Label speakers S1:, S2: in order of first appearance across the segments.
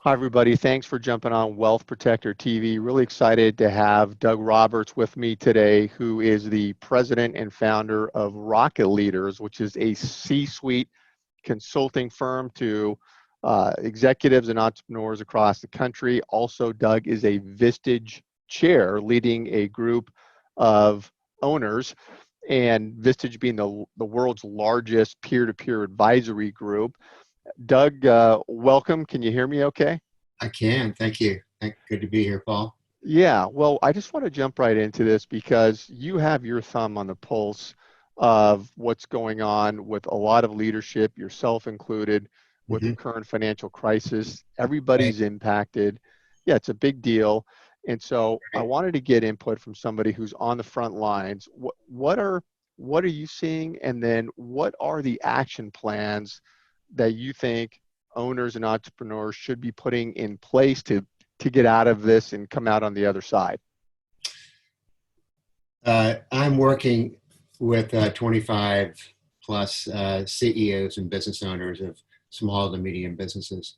S1: Hi, everybody. Thanks for jumping on Wealth Protector TV. Really excited to have Doug Roberts with me today, who is the president and founder of Rocket Leaders, which is a C-suite consulting firm to executives and entrepreneurs across the country. Also, Doug is a Vistage chair leading a group of owners, and Vistage being the world's largest peer-to-peer advisory group. Doug, welcome. Can you hear me okay?
S2: I can. Thank you. Good to be here, Paul.
S1: Yeah, well, I just want to jump right into this because you have your thumb on the pulse of what's going on with a lot of leadership, yourself included, with the
S2: Hmm.
S1: current financial crisis.
S2: Right,
S1: Everybody's impacted. Yeah, it's a big deal. And so I
S2: right.
S1: wanted to get input from somebody who's on the front lines. What are you seeing? And then what are the action plans that you think owners and entrepreneurs should be putting in place to get out of this and come out on the other side?
S2: I'm working with 25 plus CEOs and business owners of small to medium businesses,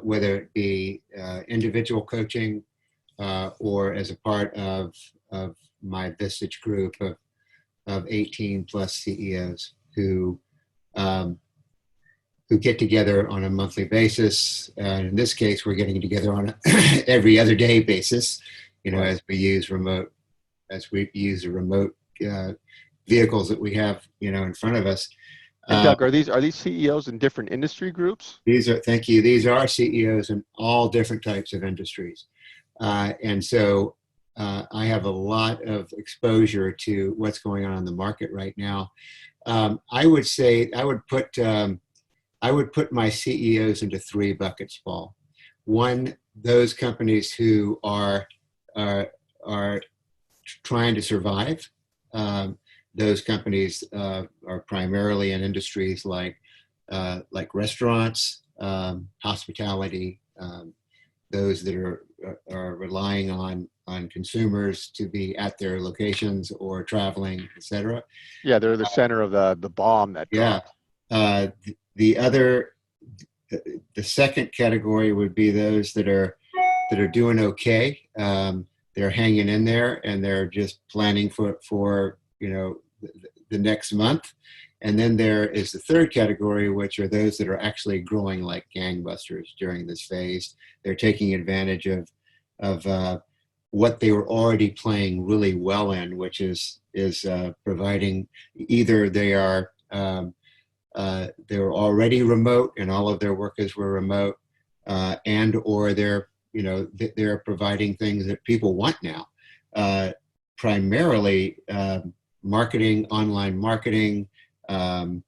S2: whether it be individual coaching or as a part of my Vistage group of 18 plus CEOs um, who get together on a monthly basis. In this case, we're getting together on a every other day basis,
S1: Right.
S2: as we use the remote uh, vehicles that we have, in front of us.
S1: And
S2: Uh,
S1: Doug, are these CEOs in different industry groups?
S2: Thank you. These are CEOs in all different types of industries. And so I have a lot of exposure to what's going on in the market right now. I would say I would put my CEOs into three buckets, Paul. One, those companies who are, are trying to survive. Um, those companies are primarily in industries like restaurants, hospitality, those that are relying on consumers to be at their locations or traveling, etc.
S1: Yeah, they're the center of the bomb that
S2: Yeah.
S1: dropped.
S2: The other, the second category would be those that are doing okay. They're hanging in there and they're just planning for the next month. And then there is the third category, which are those that are actually growing like gangbusters during this phase. They're taking advantage of what they were already playing really well in, which is providing either they were already remote and all of their workers were remote, and or they're providing things that people want now, uh, primarily marketing, online marketing. Um,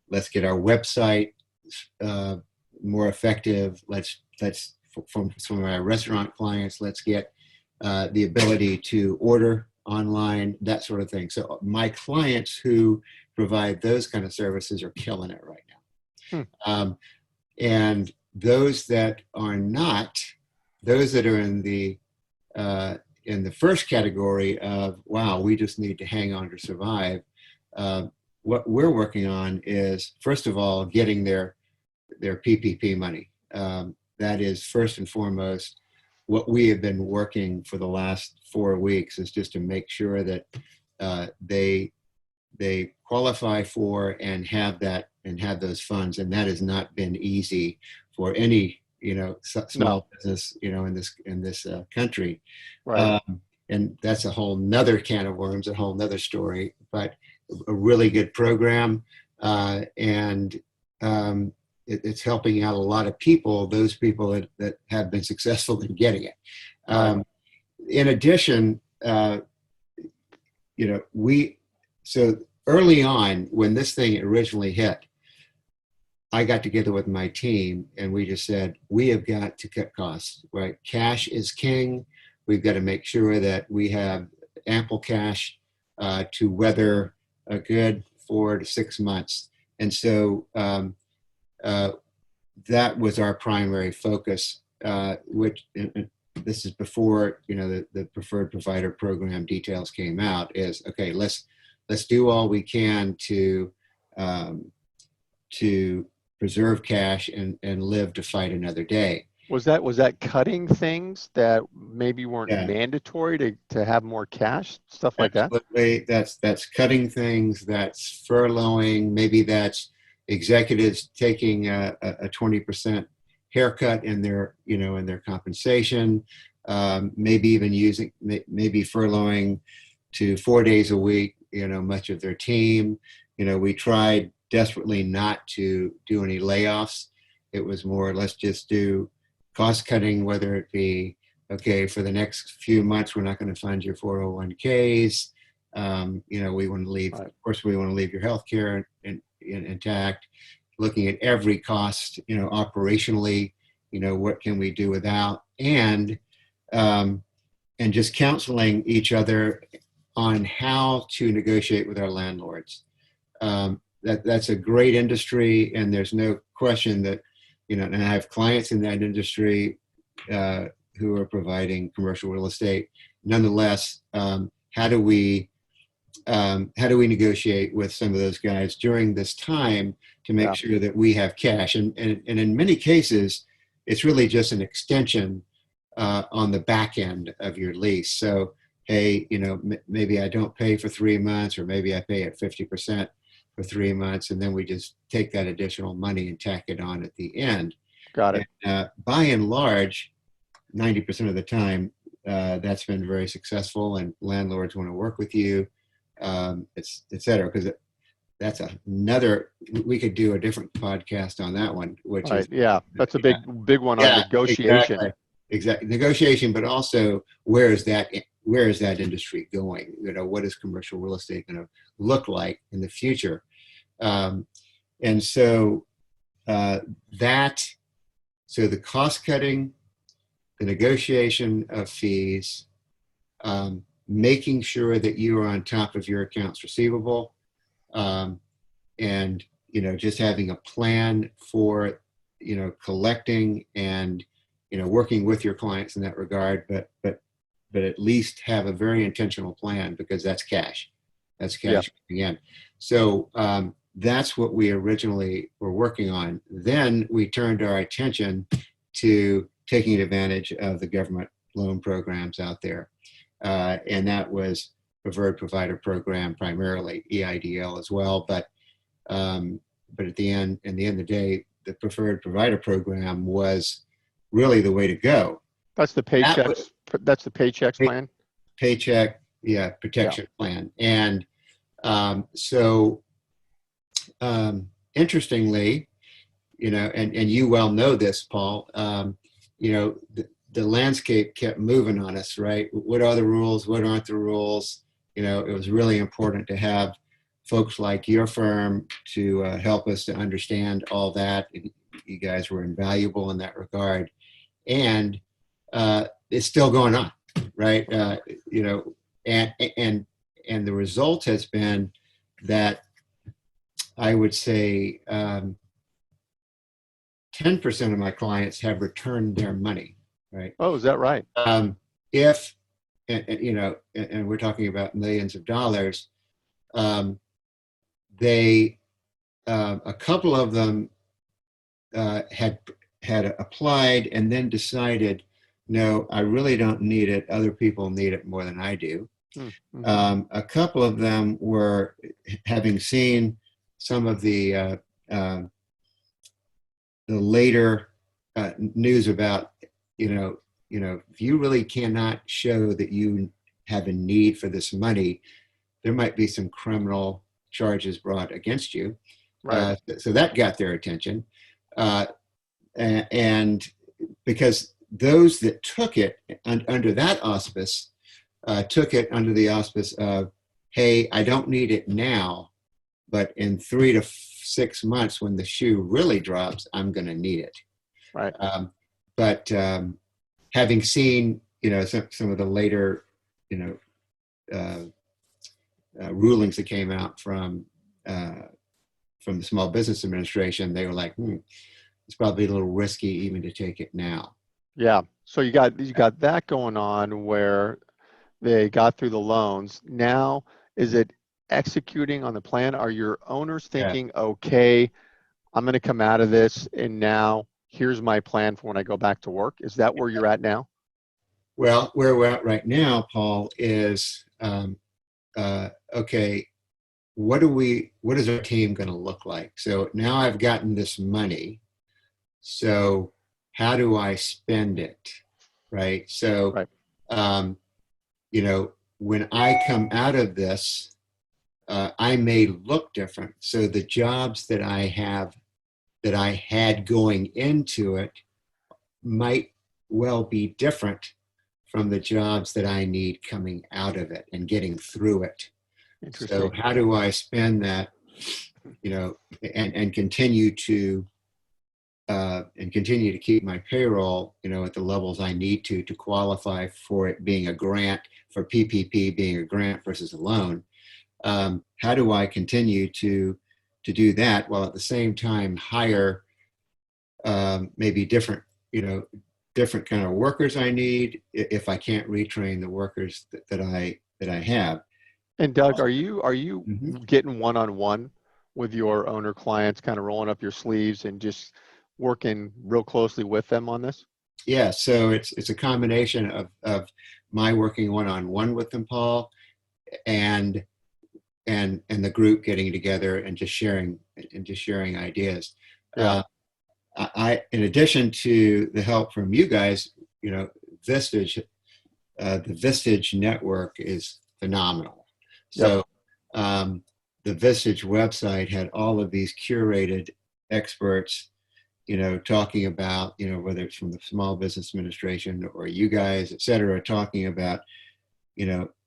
S2: let's get our website uh, more effective. Let's from our restaurant clients. Let's get the ability to order online, that sort of thing. So my clients who provide those kind of services are killing it right
S1: Hmm.
S2: now. And those that are not, those that are in the first category of wow, we just need to hang on to survive. Uh, what we're working on is first of all getting their PPP money. That is first and foremost what we have been working for the last 4 weeks is just to make sure that they qualify for and have those funds, and that has not been easy for any
S1: No,
S2: small business in this country.
S1: right.
S2: um, and that's a whole nother can of worms, a whole nother story, but a really good program, and it's helping out a lot of people, those people that have been successful in getting it.
S1: Right.
S2: In addition, we so early on when this thing originally hit, I got together with my team and we just said we have got to cut costs. Right, cash is king. We've got to make sure that we have ample cash to weather a good 4 to 6 months. And so uh, that was our primary focus. Which this is before the preferred provider program details came out. Is okay. Let's do all we can um, to preserve cash and live to fight another day.
S1: Was that cutting things that maybe weren't
S2: Yeah,
S1: mandatory to have more cash, stuff like that?
S2: absolutely. That's cutting things. That's furloughing. Maybe that's executives taking a 20% haircut in their, in their compensation. Maybe even maybe furloughing to 4 days a week, much of their team. We tried desperately not to do any layoffs. It was more, let's just do cost cutting, whether it be, okay, for the next few months, we're not going to fund your 401ks. We want to leave,
S1: Right.
S2: of course, we want to leave your health care intact, looking at every cost, operationally, what can we do without? Um, and just counseling each other on how to negotiate with our landlords. That's a great industry, and there's no question that, and I have clients in that industry who are providing commercial real estate. Nonetheless, how do we negotiate with some of those guys during this time to make
S1: Yeah.
S2: sure that we have cash? And in many cases, it's really just an extension on the back end of your lease. So, hey, maybe I don't pay for 3 months, or maybe I pay at 50% for 3 months, and then we just take that additional money and tack it on at the end.
S1: Got
S2: And
S1: it.
S2: by and large, 90% of the time, that's been very successful, and landlords want to work with you, et cetera. Because that's another, we could do a different podcast on that one, which is,
S1: Right. Yeah. That's a
S2: yeah,
S1: big one on
S2: yeah,
S1: negotiation.
S2: exactly negotiation, but also where is that industry going? What is commercial real estate going to look like in the future? And so that, so the cost cutting, the negotiation of fees, making sure that you are on top of your accounts receivable, and just having a plan for collecting and working with your clients in that regard, but at least have a very intentional plan, because that's cash. That's
S1: Yeah.
S2: cash coming in. So that's what we originally were working on. Then we turned our attention to taking advantage of the government loan programs out there. And that was Preferred Provider Program primarily, EIDL as well. But at the end of the day, the Preferred Provider Program was really the way to go.
S1: That's the
S2: That
S1: paychecks.
S2: was
S1: That's the paychecks plan.
S2: paycheck,
S1: Yeah.
S2: protection plan. And so interestingly, and you well know this, Paul, the landscape kept moving on us, right? What are the rules? What aren't the rules? It was really important to have folks like your firm to help us to understand all that. You guys were invaluable in that regard. And it's still going on, right? And the result has been that I would say 10% of my clients have returned their money, right?
S1: Oh, is that right?
S2: If, and we're talking about millions of dollars, they, a couple of them had applied and then decided, no, I really don't need it. Other people need it more than I do.
S1: Mm-hmm.
S2: A couple of them were, having seen some of the later news about, if you really cannot show that you have a need for this money, there might be some criminal charges brought against you.
S1: Right.
S2: So that got their attention. And because those that took it under that auspice, took it under the auspice of, hey, I don't need it now, but in 3 to 6 months when the shoe really drops, I'm going to need it.
S1: Right.
S2: But having seen, some of the later, rulings that came out from the Small Business Administration, they were like, it's probably a little risky even to take it now.
S1: Yeah. So you got that going on where they got through the loans. Now, is it executing on the plan? Are your owners
S2: Yeah.
S1: thinking, okay, I'm going to come out of this, and now here's my plan for when I go back to work. Is that where you're at now?
S2: Well, where we're at right now, Paul, is okay. What is our team going to look like? So now I've gotten this money. So how do I spend it? Right. So,
S1: Right.
S2: um, when I come out of this, I may look different. So the jobs that I had going into it might well be different from the jobs that I need coming out of it and getting through it. So
S1: Interesting.
S2: how do I spend that, and continue to keep my payroll, at the levels I need to qualify for it being a grant, for PPP being a grant versus a loan. How do I continue to do that while at the same time hire maybe different, different kind of workers I need if I can't retrain the workers that I have.
S1: And Doug, are you
S2: Mhm.
S1: getting one-on-one with your owner clients, kind of rolling up your sleeves and just working real closely with them on this?
S2: Yeah, so it's a combination of my working one-on-one with them, Paul, and the group getting together and just sharing ideas.
S1: Yeah.
S2: Uh, in addition to the help from you guys, Vistage, the Vistage network is phenomenal.
S1: Yep.
S2: So the Vistage website had all of these curated experts, talking about, whether it's from the Small Business Administration or you guys, et cetera, talking about,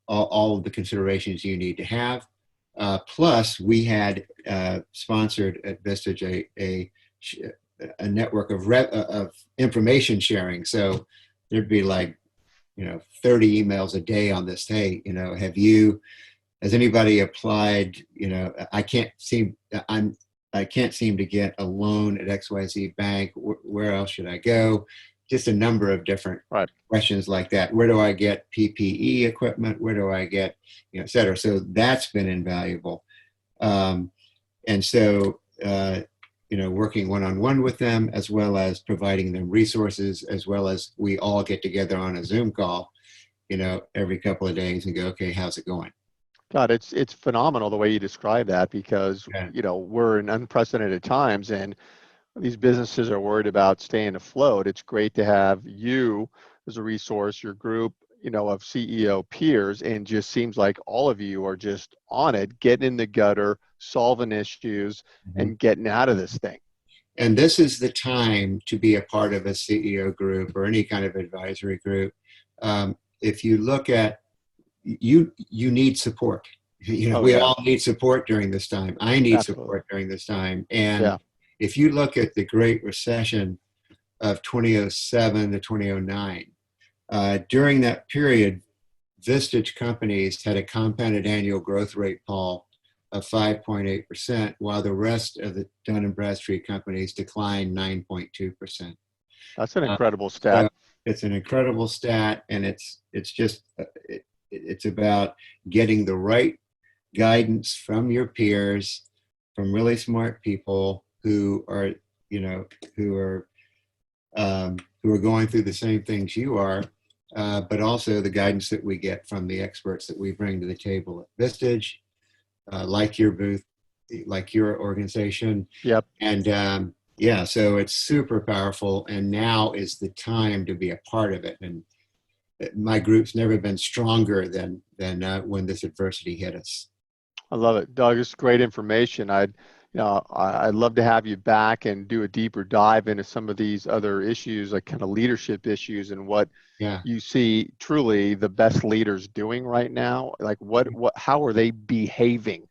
S2: all of the considerations you need to have. Plus, we had sponsored at Vistage a network of information sharing. So there'd be like, 30 emails a day on this. Hey, has anybody applied? I can't seem to get a loan at XYZ Bank. Where else should I go? Just a number of different
S1: Right.
S2: questions like that. Where do I get PPE equipment? Where do I get, et cetera? So that's been invaluable. And so, working one-on-one with them, as well as providing them resources, as well as we all get together on a Zoom call, every couple of days and go, okay, how's it going?
S1: God, it's phenomenal the way you describe that because,
S2: Yeah.
S1: we're in unprecedented times and these businesses are worried about staying afloat. It's great to have you as a resource, your group, of CEO peers, and just seems like all of you are just on it, getting in the gutter, solving issues,
S2: Mhm.
S1: and getting out of this thing.
S2: And this is the time to be a part of a CEO group or any kind of advisory group. If you look at you need support.
S1: Oh
S2: We
S1: yeah,
S2: all need support during this time. I need
S1: absolutely.
S2: support during this time. And
S1: Yeah,
S2: if you look at the Great Recession of 2007 to 2009, during that period, Vistage companies had a compounded annual growth rate, Paul, of 5.8%, while the rest of the Dun& and Bradstreet companies declined 9.2%.
S1: that's an
S2: Uh,
S1: incredible
S2: so
S1: stat.
S2: it's an incredible stat, and it's just it's about getting the right guidance from your peers, from really smart people who are you know who are going through the same things you are, but also the guidance that we get from the experts that we bring to the table at Vistage, like your booth, like your organization.
S1: Yep.
S2: And yeah, so it's super powerful. And now is the time to be a part of it. And my group's never been stronger than when this adversity hit us.
S1: I love it, Doug. It's great information. I'd love to have you back and do a deeper dive into some of these other issues, like kind of leadership issues, and what
S2: Yeah.
S1: you see truly the best leaders doing right now. Like how are they behaving?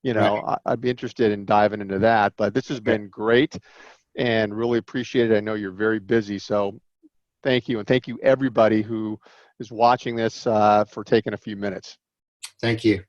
S2: Right.
S1: I'd be interested in diving into that. But this has
S2: Okay.
S1: been great and really appreciate it. I know you're very busy, so thank you, and thank you everybody who is watching this for taking a few minutes.
S2: Thank you.